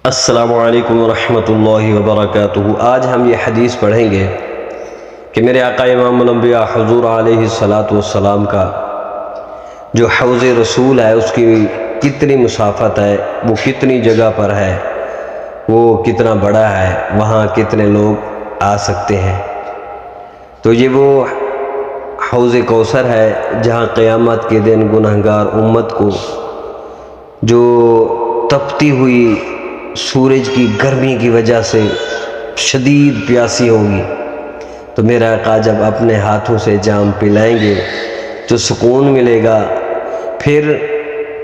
السلام علیکم ورحمۃ اللہ وبرکاتہ۔ آج ہم یہ حدیث پڑھیں گے کہ میرے آقا امام الانبیاء حضور علیہ الصلاۃ والسلام کا جو حوض رسول ہے اس کی کتنی مسافت ہے، وہ کتنی جگہ پر ہے، وہ کتنا بڑا ہے، وہاں کتنے لوگ آ سکتے ہیں۔ تو یہ وہ حوض کوثر ہے جہاں قیامت کے دن گنہگار امت کو جو تپتی ہوئی سورج کی گرمی کی وجہ سے شدید پیاسی ہوگی، تو میرا آقا جب اپنے ہاتھوں سے جام پلائیں گے تو سکون ملے گا، پھر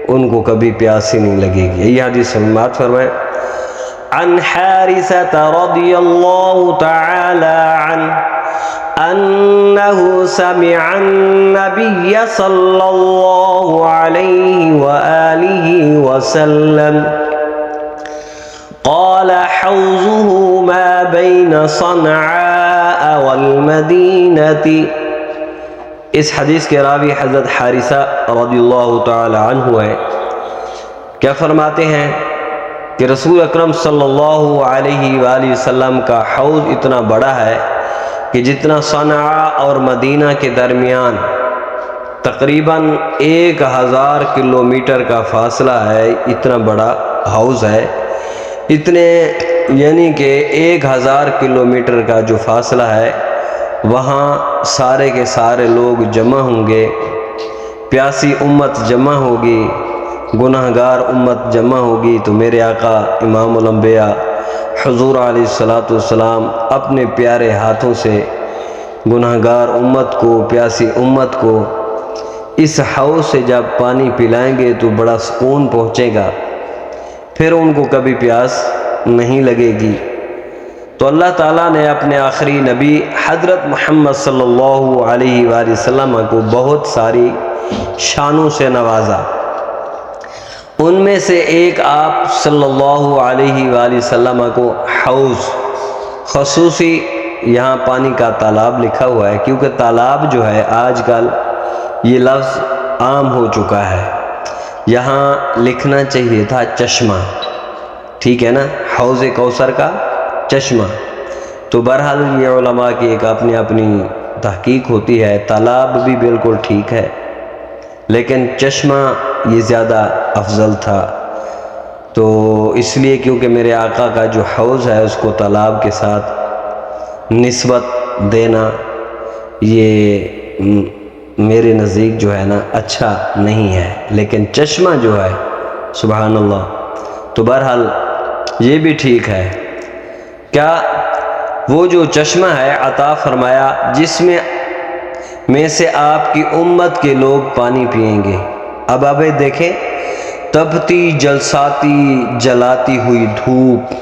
ان کو کبھی پیاس ہی نہیں لگے گی۔ یہ حدیث سماعت فرمائیں۔ عن حارثة رضی اللہ تعالی عنہ انه سمع النبي صلی اللہ علیہ وآلہ وسلم قال حوضه ما بين صنعاء والمدینة۔ اس حدیث کے راوی حضرت حارثہ رضی اللہ تعالی عنہ ہے۔ کیا فرماتے ہیں کہ رسول اکرم صلی اللہ علیہ وآلہ وسلم کا حوض اتنا بڑا ہے کہ جتنا صنعاء اور مدینہ کے درمیان تقریباً 1000 کلومیٹر کا فاصلہ ہے، اتنا بڑا حوض ہے۔ اتنے یعنی کہ 1000 کلومیٹر کا جو فاصلہ ہے، وہاں سارے کے سارے لوگ جمع ہوں گے، پیاسی امت جمع ہوگی، گناہگار امت جمع ہوگی۔ تو میرے آقا امام الانبیاء حضور علیہ الصلاۃ والسلام اپنے پیارے ہاتھوں سے گناہگار امت کو، پیاسی امت کو اس حوض سے جب پانی پلائیں گے تو بڑا سکون پہنچے گا، پھر ان کو کبھی پیاس نہیں لگے گی۔ تو اللہ تعالیٰ نے اپنے آخری نبی حضرت محمد صلی اللہ علیہ وآلہ وسلم کو بہت ساری شانوں سے نوازا۔ ان میں سے ایک آپ صلی اللہ علیہ وآلہ وسلم کو حوض، خصوصی یہاں پانی کا تالاب لکھا ہوا ہے، کیونکہ تالاب جو ہے آج کل یہ لفظ عام ہو چکا ہے، یہاں لکھنا چاہیے تھا چشمہ، ٹھیک ہے نا، حوض کوثر کا چشمہ۔ تو بہرحال یہ علماء کی ایک اپنی تحقیق ہوتی ہے، تالاب بھی بالکل ٹھیک ہے لیکن چشمہ یہ زیادہ افضل تھا۔ تو اس لیے کیونکہ میرے آقا کا جو حوض ہے اس کو تالاب کے ساتھ نسبت دینا یہ میرے نزدیک جو ہے نا اچھا نہیں ہے، لیکن چشمہ جو ہے سبحان اللہ، تو بہرحال یہ بھی ٹھیک ہے۔ کیا وہ جو چشمہ ہے عطا فرمایا جس میں سے آپ کی امت کے لوگ پانی پئیں گے۔ اب دیکھیں، تپتی جلاتی ہوئی دھوپ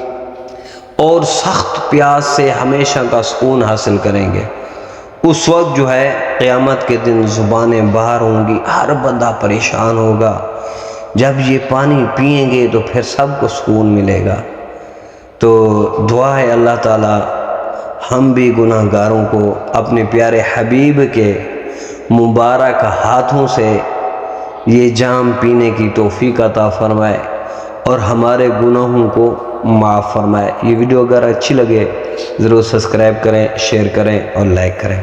اور سخت پیاس سے ہمیشہ کا سکون حاصل کریں گے۔ اس وقت جو ہے قیامت کے دن زبانیں باہر ہوں گی، ہر بندہ پریشان ہوگا۔ جب یہ پانی پئیں گے تو پھر سب کو سکون ملے گا۔ تو دعا ہے اللہ تعالی ہم بھی گناہ گاروں کو اپنے پیارے حبیب کے مبارک ہاتھوں سے یہ جام پینے کی توفیق عطا فرمائے اور ہمارے گناہوں کو معاف فرمائے۔ یہ ویڈیو اگر اچھی لگے ضرور سبسکرائب کریں، شیئر کریں اور لائک کریں۔